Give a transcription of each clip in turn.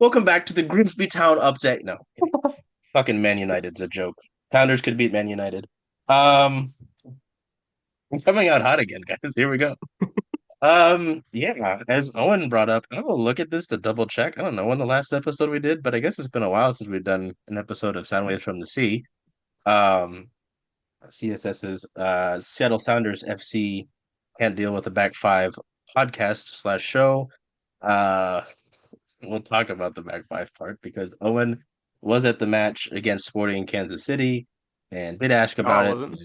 Welcome back to the Grimsby Town update. No, kidding. Fucking Man United's a joke. Founders could beat Man United. Um, I'm coming out hot again, guys. Here we go. Yeah, as Owen brought up, I'm gonna look at this to double check. I don't know when the last episode we did, but I guess it's been a while since we've done an episode of Soundwaves from the Sea. Um, CSS's Seattle Sounders FC can't deal with the back five podcast slash show. Uh, we'll talk about the back five part because Owen was at the match against Sporting Kansas City and did ask No, I about it. wasn't.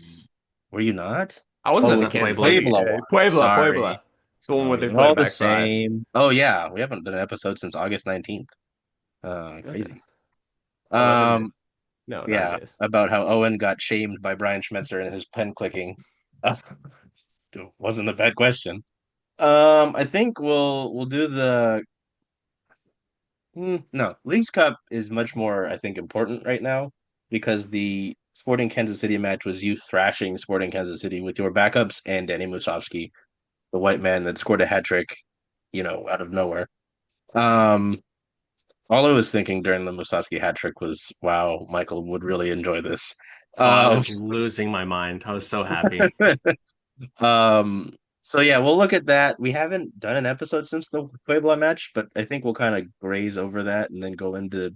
Were you not? I wasn't Oh, it at was the the Kansas Puebla. City. Puebla one. Puebla. Sorry. It's the one where Sorry. they They're played all the back five. same. Oh yeah, we haven't done an episode since August 19th. Goodness. Crazy. 11 days. Um, No, 9 yeah, days. about how Owen got shamed by Brian Schmetzer and his pen clicking. Uh, wasn't a bad question. I think we'll do the no, Leagues Cup is much more, I think, important right now because the Sporting Kansas City match was you thrashing Sporting Kansas City with your backups and Danny Musovski, the white man that scored a hat trick, out of nowhere. Um, all I was thinking during the Musovski hat trick was, wow, Michael would really enjoy this. Oh, I Um, was losing my mind. I was so happy. Um, so yeah, we'll look at that. We haven't done an episode since the Puebla match, but I think we'll kind of graze over that and then go into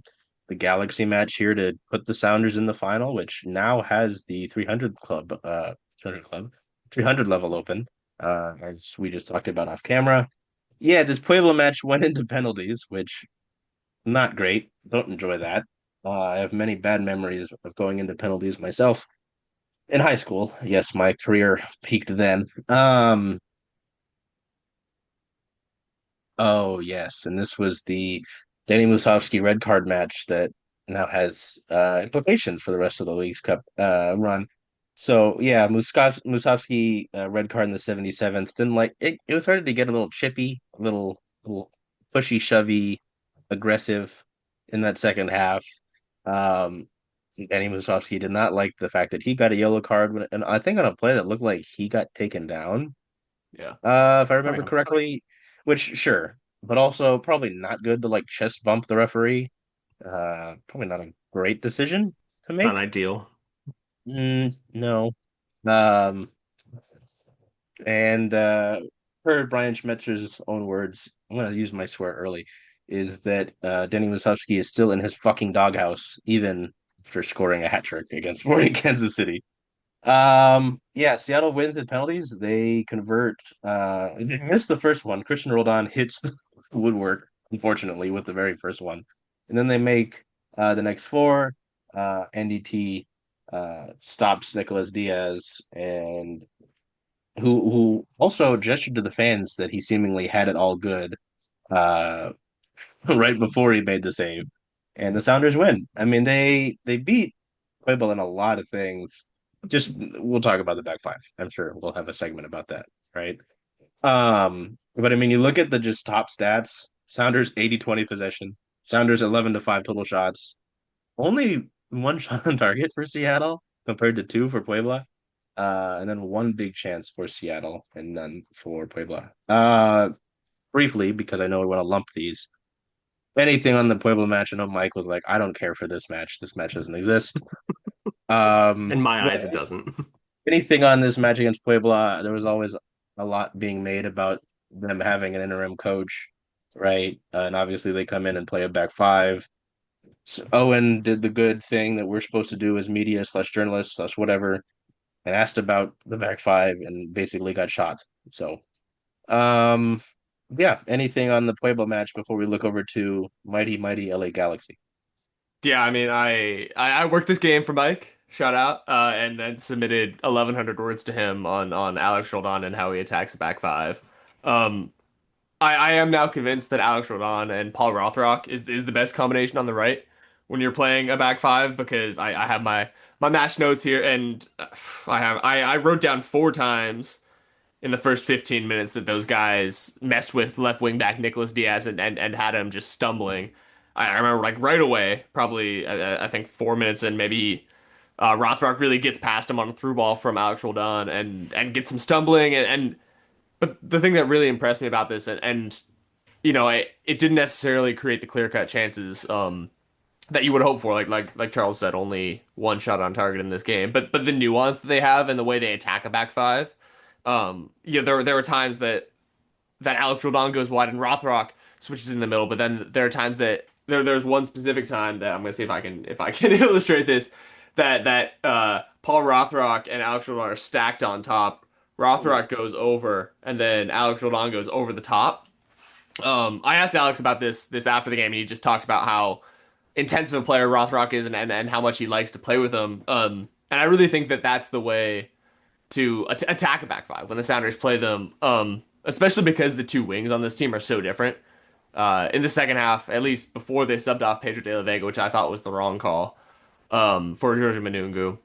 the Galaxy match here to put the Sounders in the final, which now has the 300 club, 300 level open, as we just talked about off camera. Yeah, this Puebla match went into penalties, which not great. Don't enjoy that. I have many bad memories of going into penalties myself in high school. Yes, my career peaked then. Oh yes, and this was the Danny Musovski red card match that now has implications for the rest of the League's Cup run. So yeah, Musovski red card in the 77th. Then like it was started to get a little chippy, a little pushy, shovey, aggressive in that second half. Um, Danny Musovski did not like the fact that he got a yellow card and I think on a play that looked like he got taken down. Yeah. If I Oh, remember yeah. correctly, which sure, but also probably not good to like chest bump the referee. Probably not a great decision to Not make. ideal. No. Um, and per Brian Schmetzer's own words, I'm gonna use my swear early, is that Denny Musovski is still in his fucking doghouse, even after scoring a hat trick against Sporting Kansas City. Yeah, Seattle wins in penalties. They convert. They missed the first one. Christian Roldan hits the woodwork, unfortunately, with the very first one, and then they make the next four. NDT stops Nicolas Diaz, and who also gestured to the fans that he seemingly had it all good uh, right before he made the save, and the Sounders win. I mean, they beat Puebla in a lot of things. Just we'll talk about the back five. I'm sure we'll have a segment about that, right? But I mean, you look at the just top stats. Sounders 80-20 possession. Sounders 11 to 5 total shots. Only one shot on target for Seattle compared to two for Puebla. And then one big chance for Seattle and none for Puebla. Briefly, because I know we want to lump these. Anything on the Puebla match, I know Mike was like, I don't care for this match. This match doesn't exist. In my What eyes, it doesn't. anything on this match against Puebla, there was always a lot being made about them having an interim coach, right? And obviously they come in and play a back five. So Owen did the good thing that we're supposed to do as media slash journalists slash whatever, and asked about the back five and basically got shot. So, um, yeah, anything on the Puebla match before we look over to mighty LA Galaxy? Yeah, I mean, I worked this game for Mike, shout out, and then submitted 1,100 words to him on Alex Roldan and how he attacks the back five. Um, I am now convinced that Alex Roldan and Paul Rothrock is the best combination on the right when you're playing a back five because I have my match notes here and I wrote down 4 times in the first 15 minutes that those guys messed with left wing back Nicolas Diaz and had him just stumbling. I remember like right away, probably I think 4 minutes in, maybe Rothrock really gets past him on a through ball from Alex Roldan and gets him stumbling but the thing that really impressed me about this and it didn't necessarily create the clear-cut chances that you would hope for. Like Charles said, only one shot on target in this game. But the nuance that they have and the way they attack a back five, there were times that Alex Roldan goes wide and Rothrock switches in the middle. But then there are times that there's one specific time that I'm gonna see if I can illustrate this that Paul Rothrock and Alex Roldan are stacked on top. Rothrock goes over, and then Alex Roldan goes over the top. I asked Alex about this after the game, and he just talked about how intensive a player Rothrock is and how much he likes to play with him. And I really think that that's the way to attack a back five when the Sounders play them. Especially because the two wings on this team are so different. In the second half, at least before they subbed off Pedro de la Vega, which I thought was the wrong call, for Georgia Manungu.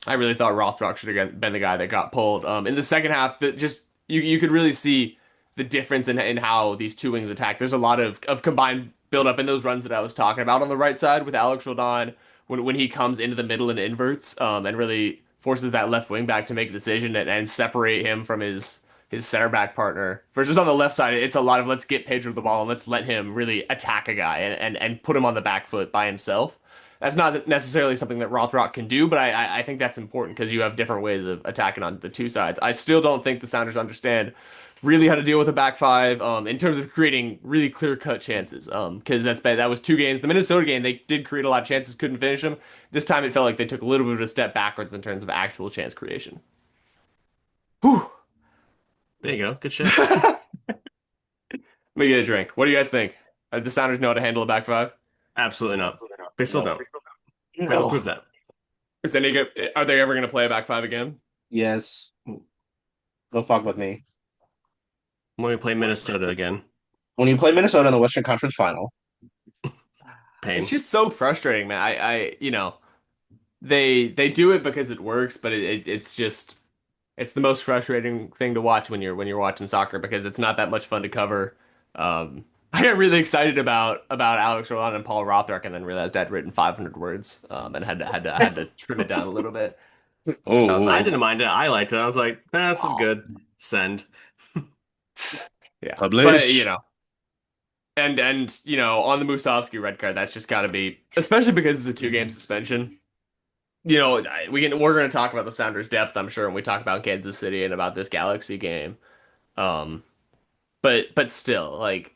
I really thought Rothrock should have been the guy that got pulled. In the second half, that just you could really see the difference in how these two wings attack. There's a lot of combined build up in those runs that I was talking about on the right side with Alex Roldan when he comes into the middle and inverts and really forces that left wing back to make a decision and separate him from his center back partner. Versus on the left side, it's a lot of let's get Pedro the ball and let's let him really attack a guy and put him on the back foot by himself. That's not necessarily something that Rothrock can do, but I think that's important because you have different ways of attacking on the two sides. I still don't think the Sounders understand really how to deal with a back five in terms of creating really clear cut chances. Because that was two games. The Minnesota game, they did create a lot of chances, couldn't finish them. This time it felt like they took a little bit of a step backwards in terms of actual chance creation. Whew. There you go. Good shit. Let me get a drink. What do you guys think? The Sounders know how to handle a back five? Absolutely not. They still don't. They No. will prove that. Are they ever going to play a back five again? Yes. Don't fuck with me. When we play Minnesota again, When you play Minnesota in the Western Conference Final, It's pain. just so frustrating, man. They do it because it works, but it's just it's the most frustrating thing to watch when you're watching soccer because it's not that much fun to cover. I got really excited about Alex Roldan and Paul Rothrock, and then realized I'd written 500 words, and had to trim it down a little bit. So I was I like, oh, didn't mind it. I liked it. I was like, nah, this is oh, good. Send. yeah, but publish. on the Musovsky red card, that's just got to be, especially because it's a two-game suspension. We're going to talk about the Sounders' depth, I'm sure, when we talk about Kansas City and about this Galaxy game. Um, but still, like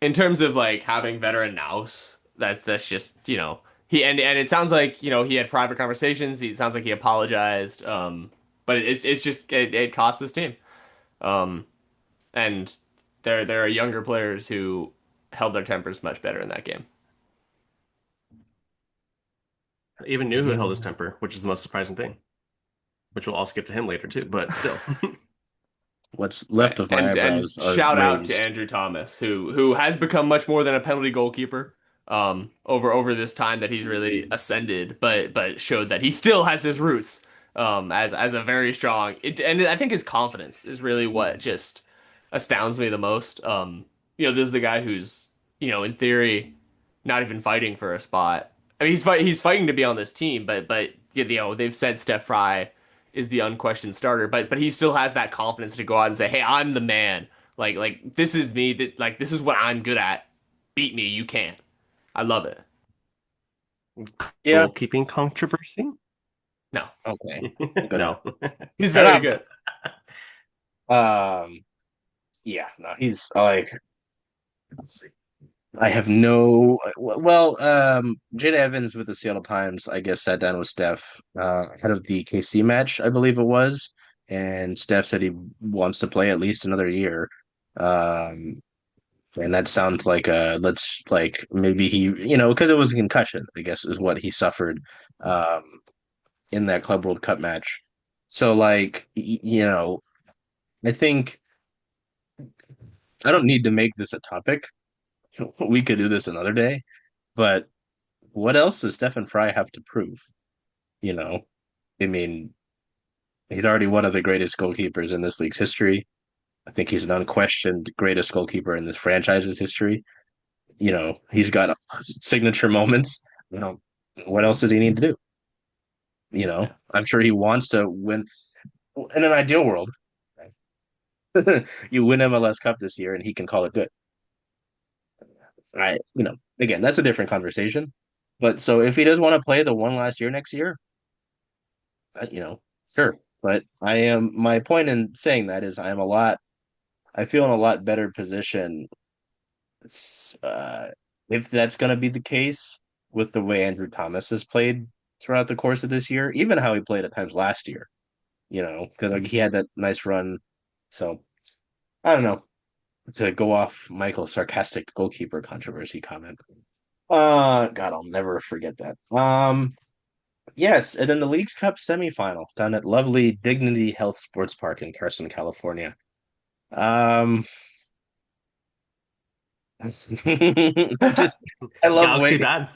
in terms of like having veteran nous, that's just he and it sounds like he had private conversations. It sounds like he apologized. But it's just it cost this team. Um, and there are younger players who held their tempers much better in that game. I even knew who held his temper, which is the most surprising thing. Which we'll also get to him later too, but still. What's left of my And eyebrows are shout out to raised. Andrew Thomas, who has become much more than a penalty goalkeeper over this time that he's really ascended, but showed that he still has his roots as a very strong and I think his confidence is really what just astounds me the most. This is the guy who's in theory not even fighting for a spot. I mean, he's fighting to be on this team, but they've said Steph Fry is the unquestioned starter, but he still has that confidence to go out and say, "Hey, I'm the man. Like this is me. This is what I'm good at. Beat me. You can't." I love it. Yeah. Goalkeeping controversy? No, Okay. Good. No. he's Shut very up. good. Yeah. No, he's like. I have no. Well, Jada Evans with the Seattle Times, I guess, sat down with Steph ahead of the KC match, I believe it was, and Steph said he wants to play at least another year. Um, and that sounds like let's like maybe he, because it was a concussion, I guess, is what he suffered um in that Club World Cup match. So like, I think I don't need to make this a topic. We could do this another day, but what else does Stefan Fry have to prove? You know, I mean, he's already one of the greatest goalkeepers in this league's history. I think he's an unquestioned greatest goalkeeper in this franchise's history. He's got signature moments. What else does he need to do? Yeah, I'm sure he wants to win. In an ideal world, you win MLS Cup this year and he can call it good. again, that's a different conversation. But so if he does want to play the one last year next year, you know, sure. But my point in saying that is I feel in a lot better position uh, if that's going to be the case with the way Andrew Thomas has played throughout the course of this year, even how he played at times last year, because like he had that nice run. So I don't know, to go off Michael's sarcastic goalkeeper controversy comment. God, I'll never forget that. Yes, and then the Leagues Cup semifinal down at lovely Dignity Health Sports Park in Carson, California. Um, just I love Galaxy waiting. bad.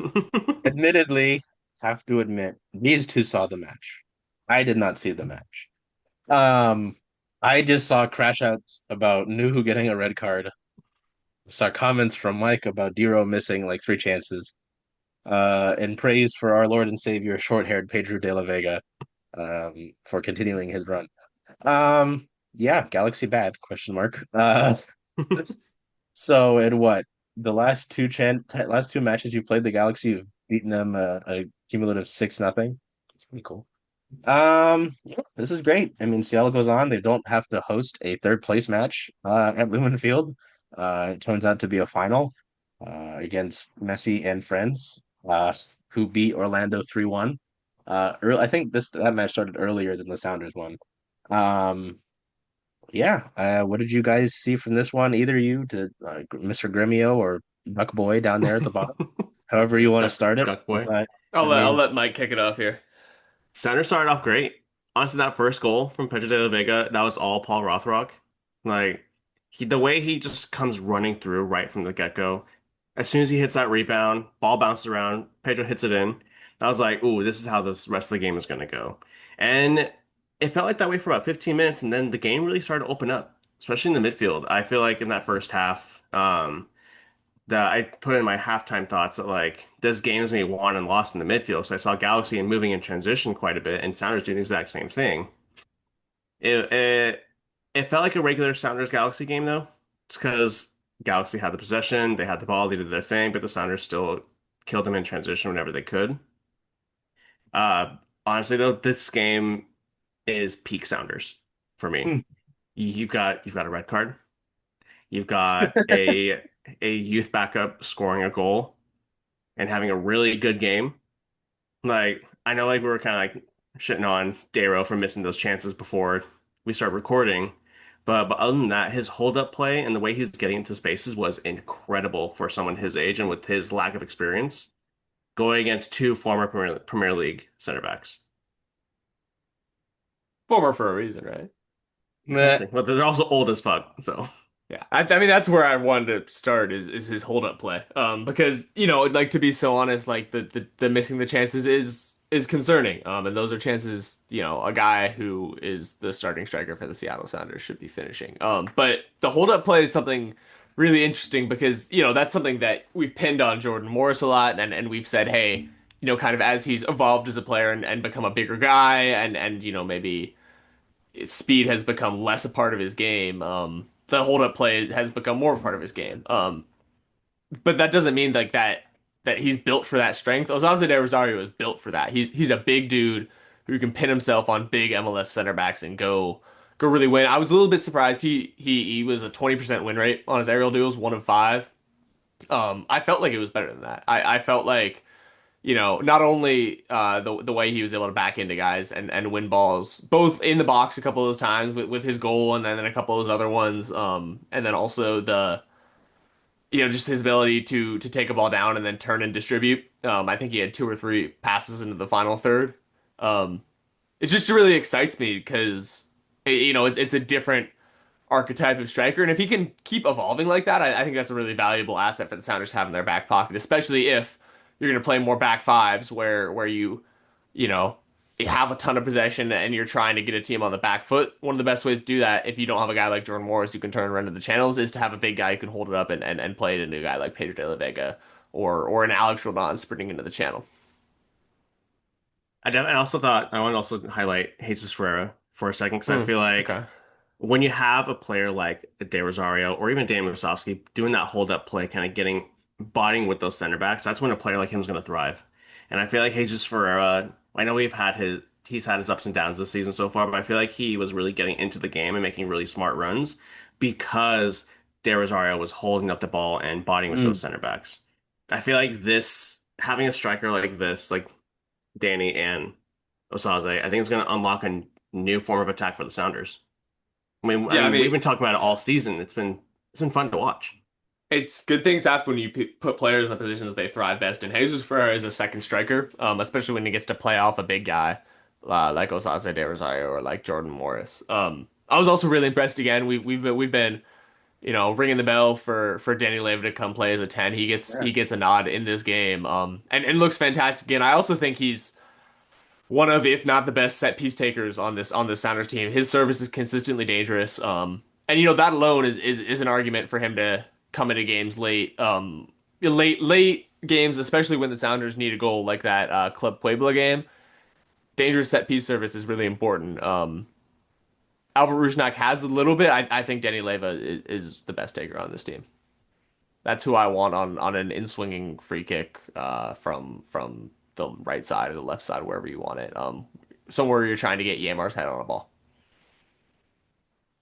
Admittedly, have to admit, these two saw the match. I did not see the match. Um, I just saw crash outs about Nuhu getting a red card. Saw comments from Mike about Diro missing like three chances. And praise for our Lord and Savior, short-haired Pedro de la Vega, for continuing his run. Yeah, Galaxy bad, question mark. So in what the last two matches you've played the Galaxy, you've beaten them a cumulative 6-0. It's pretty cool. Yeah, this is great. I mean, Seattle goes on. They don't have to host a third place match at Lumen Field. It turns out to be a final against Messi and friends, who beat Orlando 3-1. I think that match started earlier than the Sounders one. Um, yeah. What did you guys see from this one? Either you, to Mr. Gremio or Duck Boy down there at the bottom, however you want to Duck, start it. Duck boy. But I'll I I'll mean, let Mike kick it off here. Sounders started off great. Honestly, that first goal from Pedro de la Vega, that was all Paul Rothrock. Like the way he just comes running through right from the get-go. As soon as he hits that rebound, ball bounces around, Pedro hits it in. I was like, "Ooh, this is how the rest of the game is going to go." And it felt like that way for about 15 minutes, and then the game really started to open up, especially in the midfield. I feel like in that first half, that I put in my halftime thoughts that like this game is gonna be won and lost in the midfield. So I saw Galaxy and moving in transition quite a bit, and Sounders doing the exact same thing. It felt like a regular Sounders Galaxy game though. It's because Galaxy had the possession, they had the ball, they did their thing, but the Sounders still killed them in transition whenever they could. Uh, Honestly though, this game is peak Sounders for me. hmm. You've got a red card. You've got a youth backup scoring a goal and having a really good game. Like, I know like we were kind of like shitting on Darrow for missing those chances before we start recording, but other than that, his hold up play and the way he's getting into spaces was incredible for someone his age and with his lack of experience going against two former Premier League center backs. Former for a reason, right? Meh. Exactly. But they're also old as fuck, so Yeah, I mean that's where I wanted to start is his hold up play. Because like to be so honest, like the missing the chances is concerning. And those are chances a guy who is the starting striker for the Seattle Sounders should be finishing. But the hold up play is something really interesting because that's something that we've pinned on Jordan Morris a lot, and we've said, hey, kind of as he's evolved as a player and become a bigger guy, and maybe speed has become less a part of his game. The hold up play has become more a part of his game. But that doesn't mean like that he's built for that strength. Osaze de Rosario is built for that. He's a big dude who can pin himself on big MLS center backs and go really win. I was a little bit surprised. He was a 20% win rate on his aerial duels, 1 of 5. I felt like it was better than that. I felt like not only the way he was able to back into guys and win balls, both in the box a couple of those times with his goal and then a couple of those other ones, and then also the just his ability to take a ball down and then turn and distribute. I think he had 2 or 3 passes into the final third. Um, it just really excites me because it's a different archetype of striker, and if he can keep evolving like that, I think that's a really valuable asset for the Sounders to have in their back pocket, especially if you're going to play more back fives where you know you have a ton of possession and you're trying to get a team on the back foot. One of the best ways to do that, if you don't have a guy like Jordan Morris who can turn around to the channels, is to have a big guy who can hold it up and play it into a guy like Pedro de la Vega or an Alex Roldan sprinting into the channel. I also thought I want to also highlight Jesus Ferreira for a second because I Hmm, feel like okay. when you have a player like De Rosario or even Dan Musovski doing that hold up play, kind of getting botting with those center backs, that's when a player like him is going to thrive. And I feel like Jesus Ferreira, I know he's had his ups and downs this season so far, but I feel like he was really getting into the game and making really smart runs because De Rosario was holding up the ball and botting with those Mm. center backs. I feel like this having a striker like this, like Danny and Osaze, I think it's going to unlock a new form of attack for the Sounders. I Yeah, I mean, we've mean, been talking about it all season. It's been fun to watch. it's good things happen when you put players in the positions they thrive best in. Jesus Ferreira is a second striker, especially when he gets to play off a big guy like Osaze De Rosario or like Jordan Morris. I was also really impressed again. We've been ringing the bell for Danny Leva to come play as a 10. Yeah. He gets a nod in this game, and looks fantastic again. I also think he's one of, if not the best set piece takers on this Sounders team. His service is consistently dangerous. And that alone is an argument for him to come into games late. Late games, especially when the Sounders need a goal like that Club Puebla game. Dangerous set piece service is really important. Albert Rujnak has a little bit. I think Denny Leva is the best taker on this team. That's who I want on an in swinging free kick from the right side or the left side, wherever you want it. Somewhere you're trying to get Yamar's head on a ball.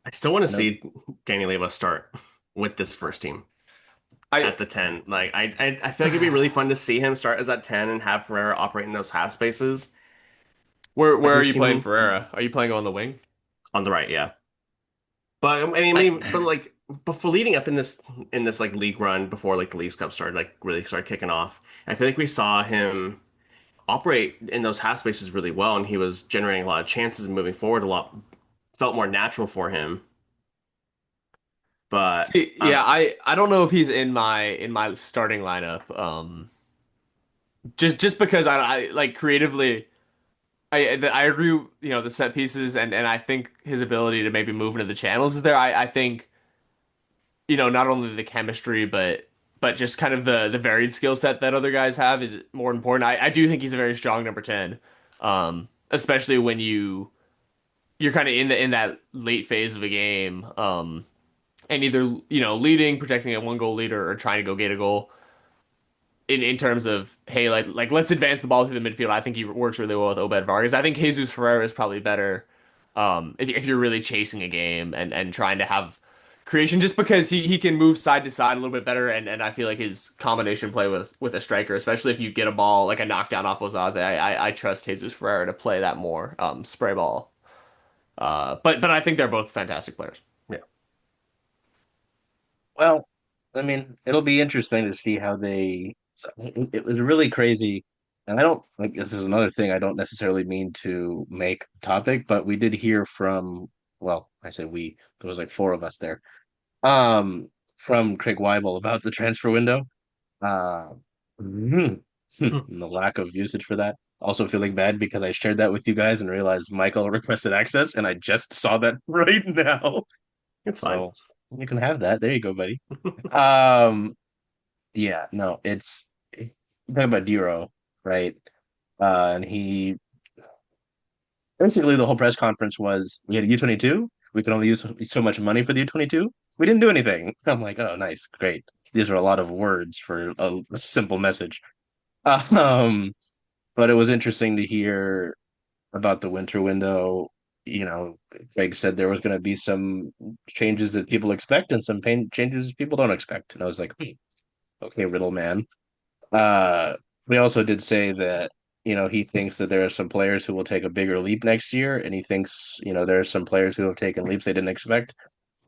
I still want to I know. see Danny Leva start with this first team I at the 10. Like I feel like it'd be really fun to see him start as that 10 and have Ferreira operate in those half spaces. where Like are we've you playing seen Ferreira? Are you playing on the wing? on the right, yeah. But I but for leading up in this like league run before like the Leagues Cup started like really started kicking off, I feel like we saw him operate in those half spaces really well, and he was generating a lot of chances and moving forward a lot felt more natural for him. But see. I don't Yeah, know. I don't know if he's in my starting lineup. Just because I like creatively. I agree. The set pieces and I think his ability to maybe move into the channels is there. I think not only the chemistry, but just kind of the varied skill set that other guys have is more important. I do think he's a very strong number 10. Especially when you're kind of in that late phase of a game, and either, leading, protecting a one goal leader or trying to go get a goal in terms of, hey, like let's advance the ball through the midfield. I think he works really well with Obed Vargas. I think Jesus Ferreira is probably better if you're really chasing a game and trying to have creation, just because he can move side to side a little bit better, and I feel like his combination play with a striker, especially if you get a ball like a knockdown off Ozaze, I trust Jesus Ferreira to play that more spray ball. But I think they're both fantastic players. Yeah. Well, I mean, it'll be interesting to see how they. It was really crazy, and I don't like this is another thing I don't necessarily mean to make topic, but we did hear from. Well, I said we. There was like four of us there. From Craig Weibel about the transfer window. Uh, mhm. Hmm. And the lack of usage for that. Also feeling bad because I shared that with you guys and realized Michael requested access, and I just saw that right now. It's fine. So you can have that. There you go, buddy. Um, yeah, no, it's you talk about Diro, right? And he basically the whole press conference was we had a U22. We could only use so much money for the U22. We didn't do anything. I'm like, oh, nice, great. These are a lot of words for a simple message. Um, but it was interesting to hear about the winter window. Greg said there was going to be some changes that people expect and some pain changes people don't expect. And I was like, okay, Riddle man. Uh, we also did say that, he thinks that there are some players who will take a bigger leap next year, and he thinks, there are some players who have taken leaps they didn't expect.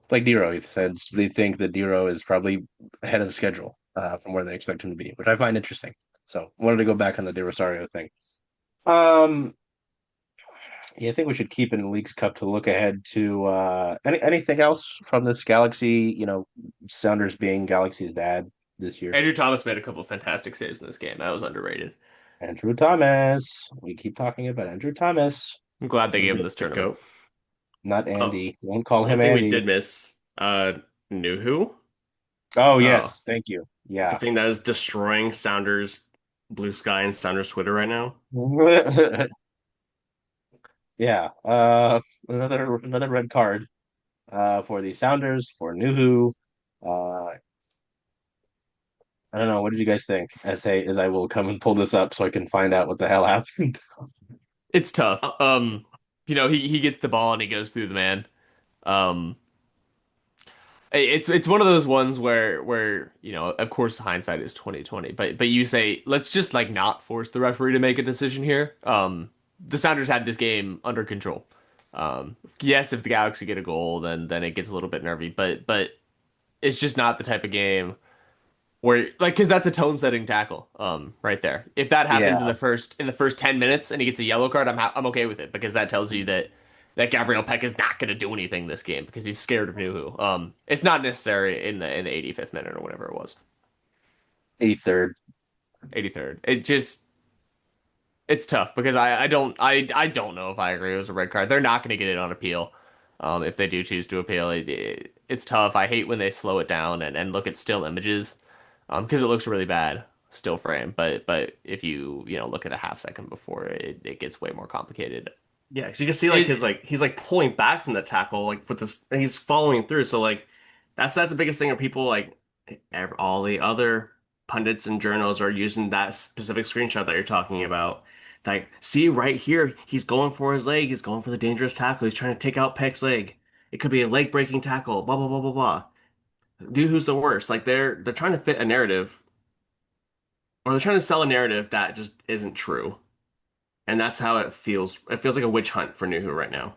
Like Diro, he said they think that Diro is probably ahead of schedule from where they expect him to be, which I find interesting. So wanted to go back on the De Rosario thing. Um, yeah, I think we should keep in the Leagues Cup to look ahead to anything else from this Galaxy, Sounders being Galaxy's dad this year. Andrew Thomas made a couple of fantastic saves in this game. That was underrated. Andrew Thomas. We keep talking about Andrew Thomas, I'm glad they gave him The, this the tournament. goat. not Oh, Andy. Won't call one him thing we Andy. did miss, Nuhu. Oh, Oh, yes. Thank you. the Yeah. thing that is destroying Sounders Blue Sky and Sounders Twitter right now. Yeah. Another red card for the Sounders for Nuhu. Uh I don't know. What did you guys think? As I will come and pull this up so I can find out what the hell happened. It's tough. Uh, He gets the ball and he goes through the man. Um, it's one of those ones where of course hindsight is 2020, but you say let's just like not force the referee to make a decision here. The Sounders had this game under control. Yes, if the Galaxy get a goal, then it gets a little bit nervy, but it's just not the type of game where like because that's a tone setting tackle right there. If that happens Yeah. in the first 10 minutes and he gets a yellow card, I'm okay with it because that tells you that Gabriel Peck is not going to do anything this game because he's scared of Nuhu. It's not necessary in the 85th minute or whatever it was. 83rd. 83rd. It's tough because I don't know if I agree it was a red card. They're not going to get it on appeal. If they do choose to appeal, it's tough. I hate when they slow it down and look at still images, because it looks really bad still frame. But if you look at a half second before, it gets way more complicated. yeah, so you can see like his It like he's like pulling back from the tackle like with this, and he's following through. So like that's the biggest thing. Of people like all the other pundits and journals are using that specific screenshot that you're talking about. Like, see right here, he's going for his leg. He's going for the dangerous tackle. He's trying to take out Peck's leg. It could be a leg breaking tackle. Blah blah blah blah blah. Dude, who's the worst? Like they're trying to fit a narrative, or they're trying to sell a narrative that just isn't true. And that's how it feels. It feels like a witch hunt for Nuhu right now.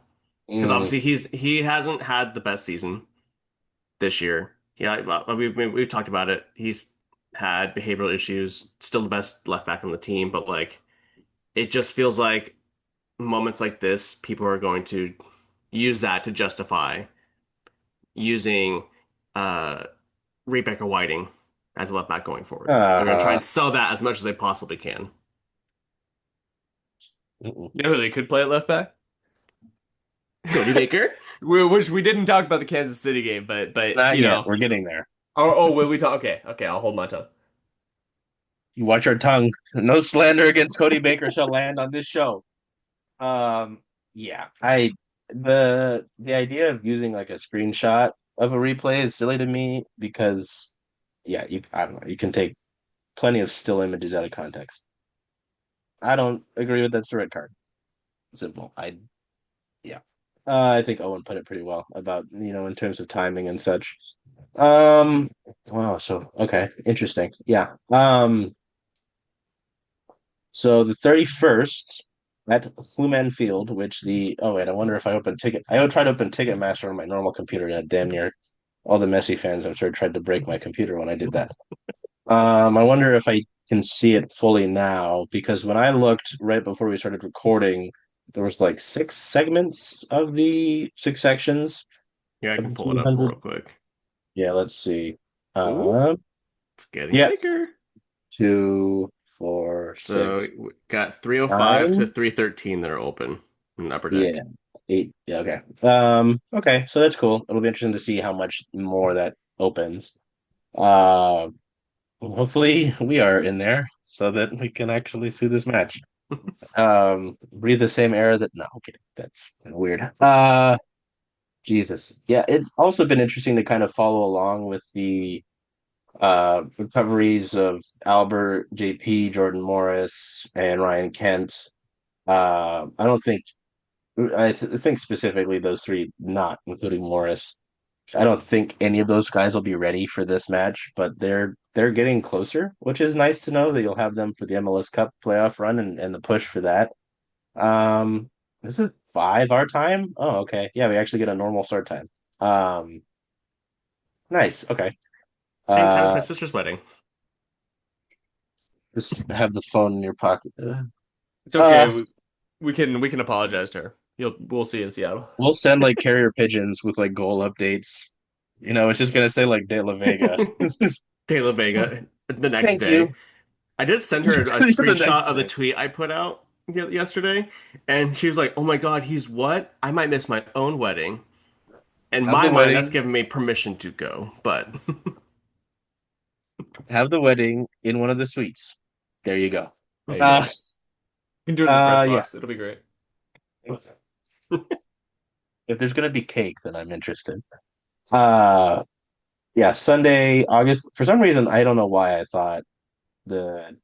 Because Mm, obviously he hasn't had the best season this year. Yeah, well, we've talked about it. He's had behavioral issues. Still the best left back on the team, but like it just feels like moments like this, people are going to use that to justify using uh Rebecca Whiting as a left back going forward. They're going to try uh, and sell that as much as they possibly can. mm-mm. You know who they could play at left back? Cody Baker. Which we didn't talk about the Kansas City game, but Not yet. We're getting there. will we talk? Okay, I'll hold my tongue. You watch our tongue. No slander against Cody Baker shall land on this show. Um, yeah, the idea of using like a screenshot of a replay is silly to me because yeah, I don't know, you can take plenty of still images out of context. I don't agree with that's the red card. Simple. Yeah. I think Owen put it pretty well about, in terms of timing and such. Um, wow, so okay, interesting. Yeah. So the 31st at Lumen Field, which oh wait, I wonder if I would try to open Ticketmaster on my normal computer and damn near all the Messi fans I'm sure tried to break my computer when I did that. I wonder if I can see it fully now because when I looked right before we started recording, there was like six segments of the six sections Yeah, I of can the pull it up 300. real quick. Yeah, let's see. Ooh, Uh, it's getting yeah, bigger. two, four, So six, we got 305 to nine. 313 that are open in the upper Yeah, deck. eight. Yeah, okay. Okay, so that's cool. It'll be interesting to see how much more that opens. Uh, Hopefully we are in there so that we can actually see this match. Breathe the same air that no, okay, that's kind of weird. Jesus. Yeah, it's also been interesting to kind of follow along with the recoveries of Albert, JP, Jordan Morris, and Ryan Kent. I don't think I think specifically those three, not including Morris. I don't think any of those guys will be ready for this match, but they're getting closer, which is nice to know that you'll have them for the MLS Cup playoff run and the push for that. Um, this is five our time. Oh, okay. Yeah, we actually get a normal start time. Um, nice. Okay. Same time as my Uh, sister's wedding. just have the phone in your pocket. It's okay. Uh, We can apologize to her. We'll see you in Seattle. we'll send like carrier pigeons with like goal updates. It's just gonna say like De La Vega. De La Vega the next Thank you. day. I did send her a The next screenshot of the day. tweet I put out yesterday, and she was like, "Oh my God, he's what? I might miss my own wedding." In Have my the mind, that's wedding. giving me permission to go, but Have the wedding in one of the suites. There you go. There you go. Uh, You can do it in the press yeah. box. It'll be great. If there's gonna be cake, then I'm interested. Uh, Yeah, Sunday, August. For some reason, I don't know why I thought the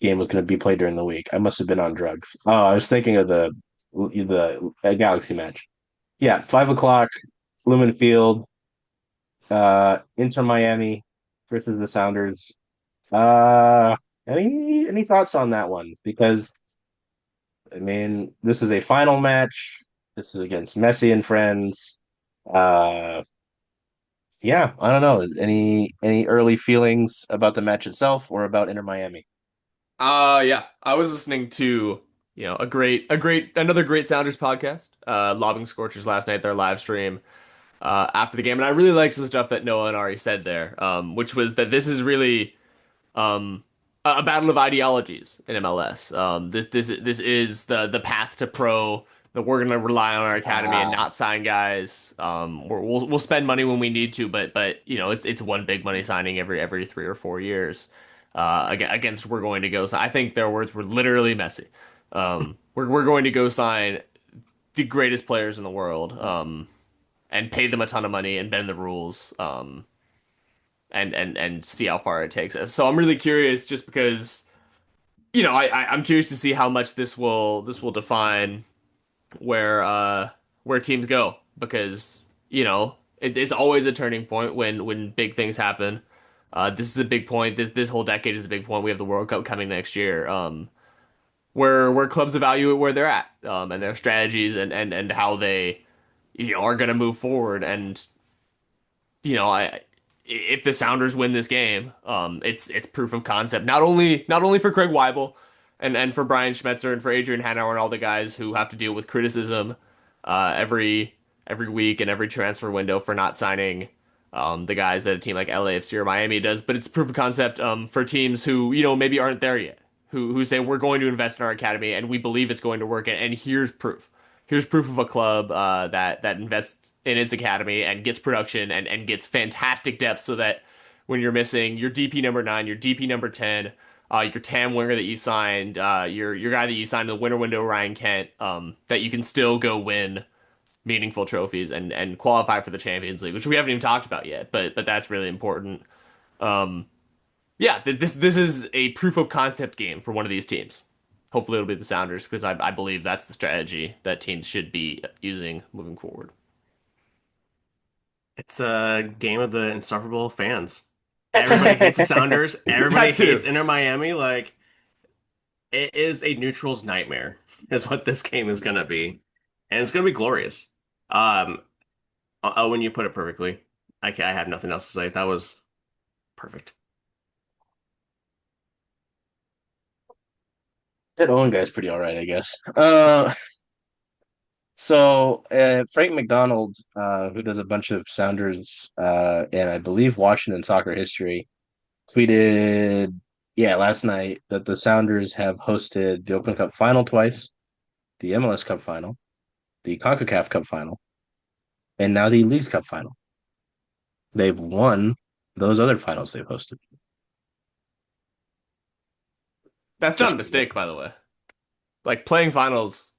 game was going to be played during the week. I must have been on drugs. Oh, I was thinking of the Galaxy match. Yeah, 5 o'clock, Lumen Field, Inter Miami versus the Sounders. Uh, any thoughts on that one? Because I mean, this is a final match. This is against Messi and friends. Uh, yeah, I don't know. Any early feelings about the match itself or about Inter Miami? Yeah. I was listening to, another great Sounders podcast, Lobbing Scorchers last night, their live stream, after the game. And I really like some stuff that Noah and Ari said there, which was that this is really, um, a battle of ideologies in MLS. This is the path to pro. That we're gonna rely on our academy and Ah, not sign guys. We'll spend money when we need to, but it's one big money signing every 3 or 4 years. Against we're going to go. So I think their words were literally messy. We're going to go sign the greatest players in the world. And pay them a ton of money and bend the rules. And see how far it takes us. So I'm really curious, just because I'm curious to see how much this will define where teams go, because it's always a turning point when big things happen. This is a big point. This whole decade is a big point. We have the World Cup coming next year. Where clubs evaluate where they're at, and their strategies, and how they are going to move forward. And I if the Sounders win this game, it's proof of concept, not only for Craig Weibel and for Brian Schmetzer and for Adrian Hanauer and all the guys who have to deal with criticism every week and every transfer window for not signing the guys that a team like LAFC or Miami does, but it's proof of concept for teams who maybe aren't there yet, who say we're going to invest in our academy and we believe it's going to work, and here's proof. Here's proof of a club that invests in its academy and gets production and gets fantastic depth, so that when you're missing your DP number 9, your DP number 10, your TAM winger that you signed, your guy that you signed in the winter window, Ryan Kent, that you can still go win meaningful trophies and qualify for the Champions League, which we haven't even talked about yet, but that's really important. Um, yeah, this is a proof of concept game for one of these teams. Hopefully, it'll be the Sounders, because I believe that's the strategy that teams should be using moving forward. It's a game of the insufferable fans. Everybody hates the Sounders. Everybody That hates too. Inter Miami. Like, it is a neutral's nightmare, is what this game is gonna be, and it's gonna be glorious. Um, Owen, you put it perfectly. I have nothing else to say. That was perfect. that Owen guy's pretty all right, I guess. Frank McDonald, who does a bunch of Sounders and I believe Washington soccer history, tweeted, yeah, last night that the Sounders have hosted the Open Cup final twice, the MLS Cup final, the CONCACAF Cup final, and now the Leagues Cup final. They've won those other finals they've hosted. That's not a Just mistake, by the way. Like, playing finals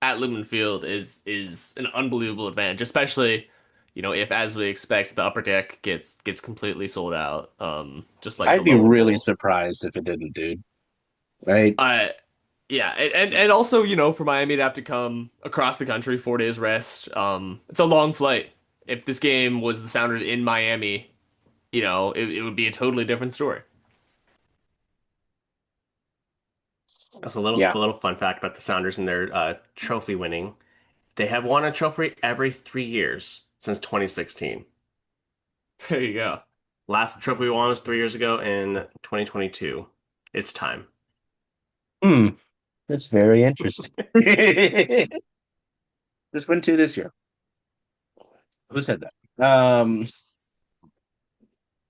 at Lumen Field is an unbelievable advantage, especially if, as we expect, the upper deck gets completely sold out, just like the I'd be lower really bowl. surprised if it didn't, dude. Right? Uh, yeah, and also, for Miami to have to come across the country, 4 days rest, it's a long flight. If this game was the Sounders in Miami, it would be a totally different story. That's a little fun fact about the Sounders and their trophy winning. They have won a trophy every 3 years since 2016. There you go. Last trophy we won was 3 years ago in 2022. It's time. Hmm. That's very interesting. Just win two this year. Who said that?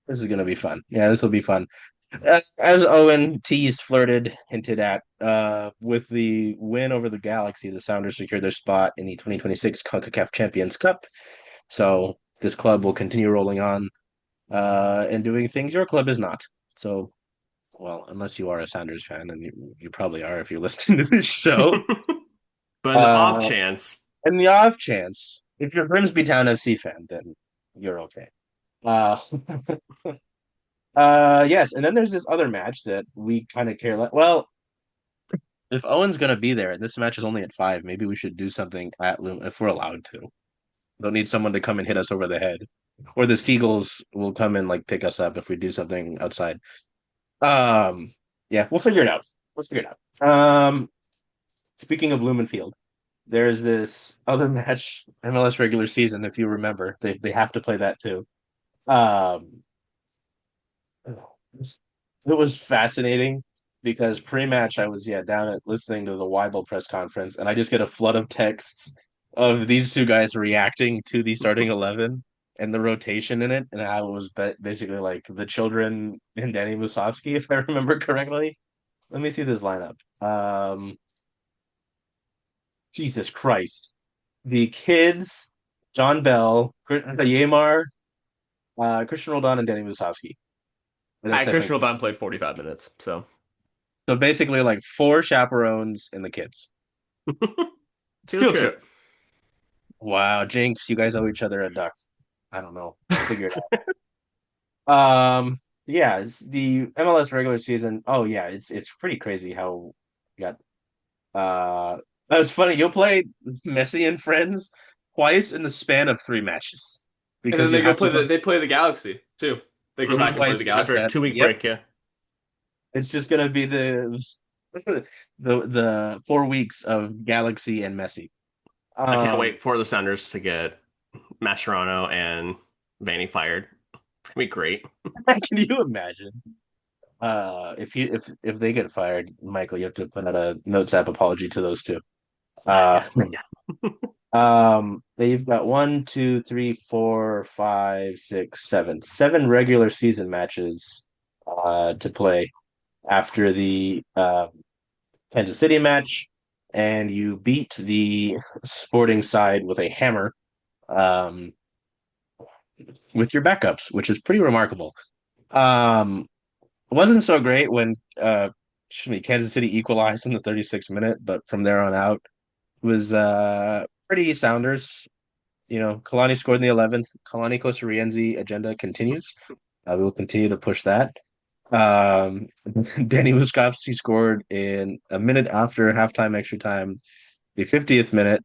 This is gonna be fun. Yeah, this will be fun. As Owen teased, flirted, hinted at, with the win over the Galaxy, the Sounders secured their spot in the 2026 CONCACAF Champions Cup. So this club will continue rolling on, and doing things your club is not. So, well, unless you are a Sounders fan, and you probably are if you're listening to this show. But in the off Uh, chance, in the off chance, if you're a Grimsby Town FC fan, then you're okay. Uh, yes, and then there's this other match that we kind of care. Well, if Owen's gonna be there, and this match is only at 5, maybe we should do something at Loom if we're allowed to. Don't need someone to come and hit us over the head, or the Seagulls will come and like pick us up if we do something outside. Um, yeah, we'll figure it out. We'll figure it out. Speaking of Lumen Field, there's this other match, MLS regular season. If you remember, they have to play that too. Um, it was fascinating because pre-match I was down at listening to the Weibel press conference, and I just get a flood of texts of these two guys reacting to the starting 11 and the rotation in it, and I was basically like the children and Danny Musovsky, if I remember correctly. Let me see this lineup. Jesus Christ, the kids, John Bell, Yamar, Christian Roldan, and Danny Musovsky. And that's definitely Christian Don played 45 minutes, so so basically like four chaperones and the kids. Field field trip. trip. Wow, Jinx, you guys owe each other a duck. I don't know. We'll figure it out. Yeah, it's the MLS regular season. Oh yeah, it's pretty crazy how you got that was funny. You'll play Messi and friends twice in the span of 3 matches And then because you they go have to play run they play the Galaxy too. They go back and play the twice After Galaxy. a that. 2 week Yep. break, yeah. It's just gonna be the 4 weeks of Galaxy and Messi. I can't Um, wait for the Sounders to get Mascherano and Vanny fired. It's gonna be great. can you imagine? If they get fired, Michael, you have to put out a notes app apology to those two. Uh, Yeah, yeah. they've got one, two, three, four, five, six, seven regular season matches to play after the Kansas City match, and you beat the Sporting side with a hammer um, with your backups, which is pretty remarkable. Um, it wasn't so great when excuse me, Kansas City equalized in the 36th minute, but from there on out it was pretty Sounders. You know, Kalani scored in the 11th. Kalani Costa Rienzi agenda continues. We will continue to push that. Um, Danny Muskowski scored in a minute after halftime extra time, the 50th minute.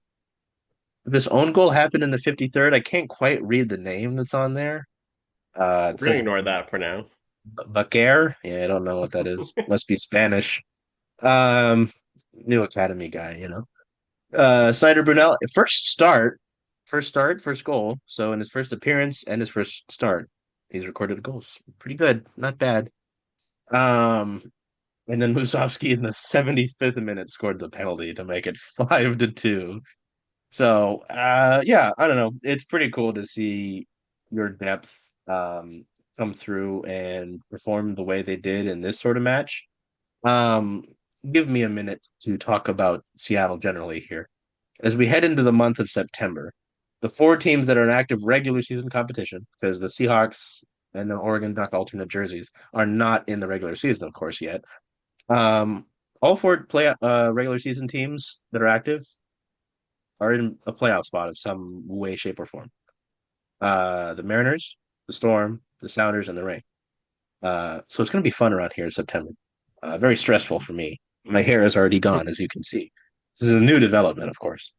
This own goal happened in the 53rd. I can't quite read the name that's on there. It We're gonna says ignore that for now. Baquer. Yeah, I don't know what that is. Must be Spanish. Um, New academy guy, you know. Snyder Brunel, first goal. So in his first appearance and his first start, he's recorded goals. Pretty good, not bad. Um, and then Musovsky in the 75th minute scored the penalty to make it 5-2. So yeah, I don't know. It's pretty cool to see your depth come through and perform the way they did in this sort of match. Um, Give me a minute to talk about Seattle generally here. As we head into the month of September, the four teams that are in active regular season competition, because the Seahawks and the Oregon Duck alternate jerseys are not in the regular season, of course, yet. Um, all four regular season teams that are active are in a playoff spot of some way, shape, or form. The Mariners, the Storm, the Sounders, and the Ring. So it's going to be fun around here in September. Very stressful for me. My hair is already gone, as you can see. This is a new development, of course.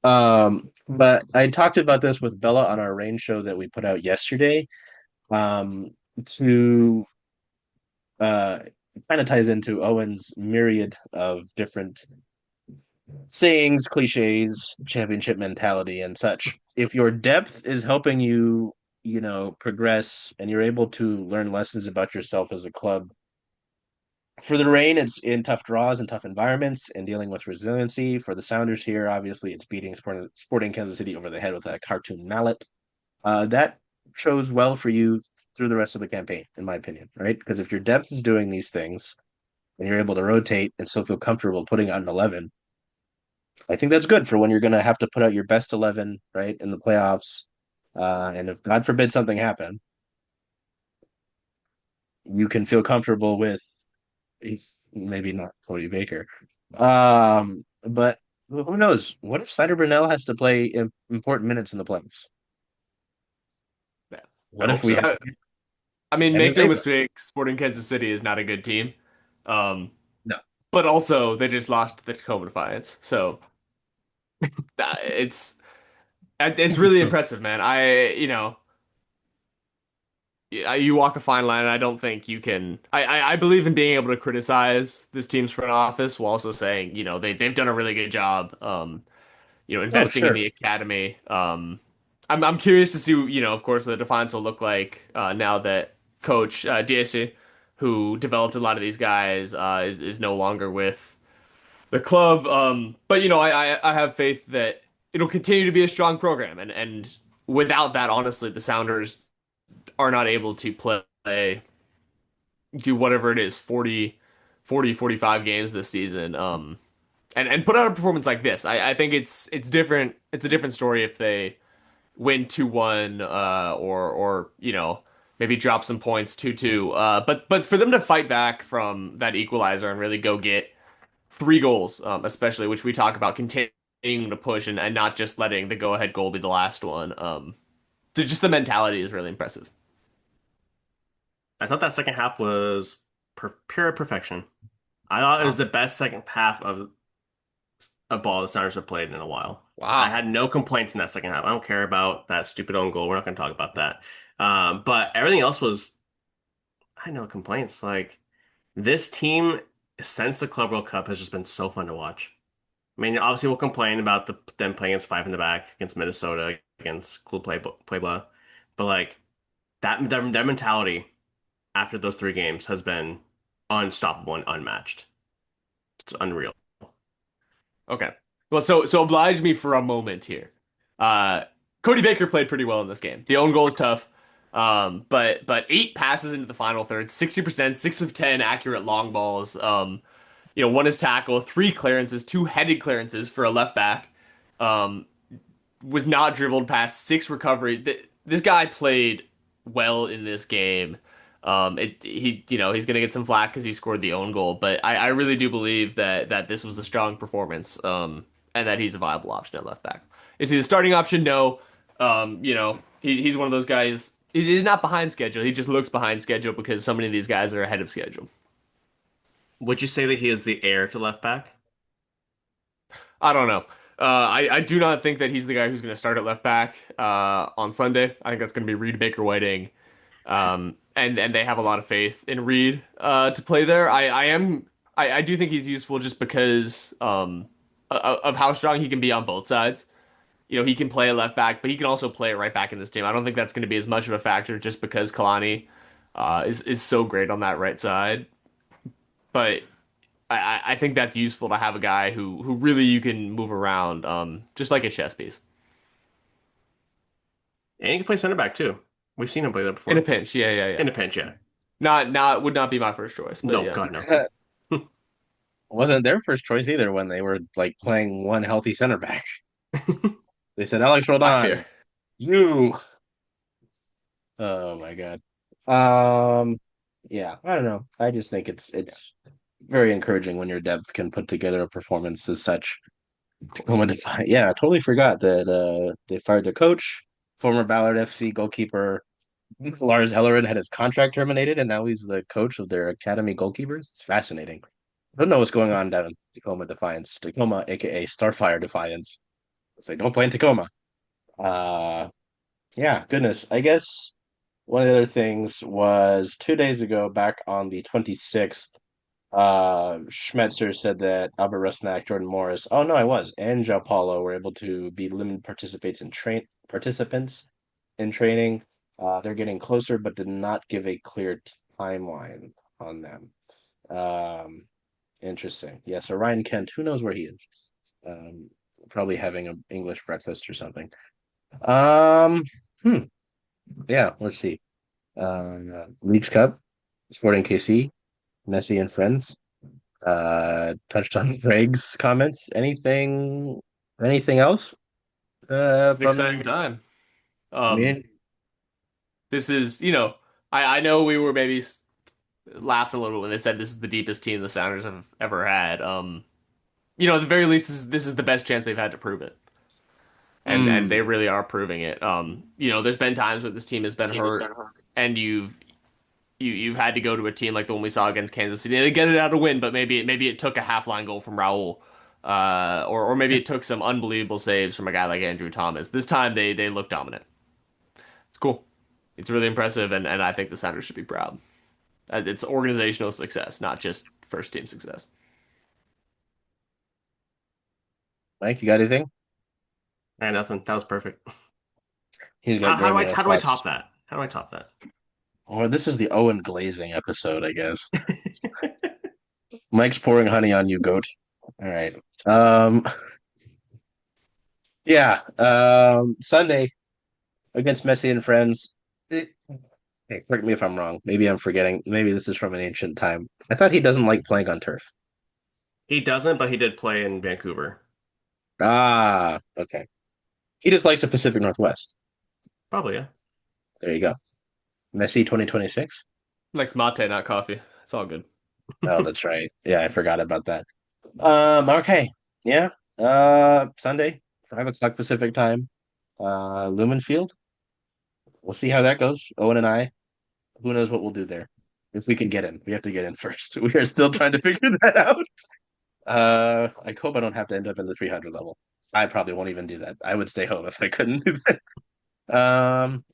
But I talked about this with Bella on our rain show that we put out yesterday. Um, to kind of ties into Owen's myriad of different sayings, cliches, championship mentality, and such. If your depth is helping you, you know, progress and you're able to learn lessons about yourself as a club, for the rain, it's in tough draws and tough environments and dealing with resiliency. For the Sounders here, obviously, it's beating Sporting Kansas City over the head with a cartoon mallet. That shows well for you through the rest of the campaign, in my opinion, right? Because if your depth is doing these things and you're able to rotate and still feel comfortable putting out an 11, I think that's good for when you're going to have to put out your best 11, right, in the playoffs. And if God forbid something happen, you can feel comfortable with maybe not Cody Baker. But who knows? What if Snyder Brunell has to play important minutes in the playoffs? Yeah. Would What hope if we so. have I mean, Tammy make no Pavement? mistake, Sporting Kansas City is not a good team. Um, No. but also they just lost to the Tacoma Defiance. So it's really impressive, man. You walk a fine line, and I don't think you can. I believe in being able to criticize this team's front office while also saying, they've done a really good job, Oh, investing in sure. the academy. I'm curious to see, of course, what the Defiance will look like now that Coach Diaz, who developed a lot of these guys, is no longer with the club. But I have faith that it'll continue to be a strong program, and without that, honestly, the Sounders are not able to do whatever it is, 45 games this season. And put out a performance like this. I think it's different. It's a different story if they win 2-1, or maybe drop some points 2-2. But for them to fight back from that equalizer and really go get 3 goals, especially, which we talk about continuing to push and not just letting the go ahead goal be the last one. Just the mentality is really impressive. I thought that second half was pure perfection. I thought it was Wow. the best second half of ball the Sounders have played in a while. I Wow. had no complaints in that second half. I don't care about that stupid own goal. We're not going to talk about that. But everything else was, I had no complaints. Like this team since the Club World Cup has just been so fun to watch. I mean, obviously we'll complain about them playing against five in the back against Minnesota against Club Puebla, but like their mentality after those 3 games has been unstoppable and unmatched. It's unreal. Okay. Well, so oblige me for a moment here. Uh, Cody Baker played pretty well in this game. The own goal is tough. But 8 passes into the final third, 60%, 6 of 10 accurate long balls. One is tackle, 3 clearances, 2 headed clearances for a left back. Um, was not dribbled past 6 recovery. This guy played well in this game. He's gonna get some flack because he scored the own goal, but I really do believe that this was a strong performance. And that he's a viable option at left back. Is he the starting option? No. He's one of those guys. He's not behind schedule. He just looks behind schedule because so many of these guys are ahead of schedule. Would you say that he is the heir to left back? I don't know. I do not think that he's the guy who's going to start at left back on Sunday. I think that's going to be Reed Baker Whiting. And they have a lot of faith in Reed to play there. I do think he's useful just because of how strong he can be on both sides. He can play a left back, but he can also play it right back in this team. I don't think that's going to be as much of a factor just because Kalani is so great on that right side. But I think that's useful to have a guy who really you can move around, just like a chess piece. And he can play center back too. We've seen him play that In a before. pinch, yeah, yeah, In yeah. a pinch, yeah. Not would not be my first choice, but No, yeah, God, no. Wasn't their first choice either when they were like playing one healthy center back. They said, Alex I Roldan, fear. you. Oh my God. Um, yeah, I don't know. I just think it's very encouraging when your depth can put together a performance as such. Tacoma Defi Yeah, I totally forgot that they fired their coach, former Ballard FC goalkeeper Lars Ellered had his contract terminated, and now he's the coach of their academy goalkeepers. It's fascinating. I don't know what's going on down in Tacoma Defiance. Tacoma, aka Starfire Defiance. It's like don't play in Tacoma. Uh yeah, goodness. I guess one of the other things was 2 days ago, back on the 26th, Schmetzer said that Albert Rusnak, Jordan Morris, oh no, I was, and Joao Paulo were able to be limited participants in training. They're getting closer, but did not give a clear timeline on them. Um, Interesting. Yeah, so Ryan Kent, who knows where he is? Um, Probably having an English breakfast or something. Um, hmm. Yeah, let's see. Leagues Cup, Sporting KC, Messi and friends. Touched on Greg's comments. Anything else? It's an From this exciting game? time. I Um, mean, this is, I know we were maybe laughing a little bit when they said this is the deepest team the Sounders have ever had. At the very least, this is the best chance they've had to prove it. and they really are proving it. There's been times when this team has been hurt, and you've had to go to a team like the one we saw against Kansas City. They get it out a win, but maybe it took a half line goal from Raul, or maybe it took some unbelievable saves from a guy like Andrew Thomas. This time they look dominant. It's cool. It's really impressive, and I think the Sounders should be proud. It's organizational success, not just first team success. Mike, you got anything? And nothing. That was perfect. He's got granular How do I top thoughts. that? How do I top that? Or this is the Owen glazing episode, I guess. Mike's pouring honey on you, goat. All right. Um, yeah. Sunday against Messi and friends. Hey, correct me if I'm wrong. Maybe I'm forgetting. Maybe this is from an ancient time. I thought he doesn't like playing on turf. He doesn't, but he did play in Vancouver. Ah, okay. He just likes the Pacific Northwest. Probably, yeah. There you go. Messi 2026. Likes mate, not coffee. It's all good. Oh, that's right. Yeah, I forgot about that. Okay. Yeah. Sunday, 5 o'clock Pacific time. Lumen Field. We'll see how that goes. Owen and I, who knows what we'll do there. If we can get in. We have to get in first. We are still trying to figure that out. I hope I don't have to end up in the 300 level. I probably won't even do that. I would stay home if I couldn't do that.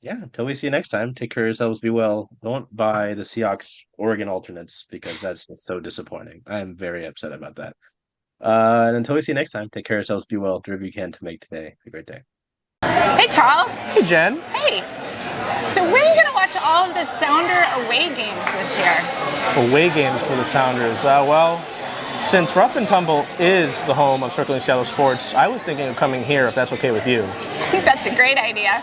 Yeah, until we see you next time, take care of yourselves, be well. Don't buy the Seahawks Oregon alternates because that's just so disappointing. I am very upset about that. And until we see you next time, take care of yourselves, be well, do whatever you can to make today a great day. Hey, Charles. Hey, Jen. Hey. So where are you going to watch all of the Sounder away games this year? Away games for the Sounders. Since Rough and Tumble is the home of Circling Seattle Sports, I was thinking of coming here if that's okay with you. I think that's a great idea.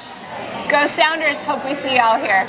Go Sounders. Hope we see you all here.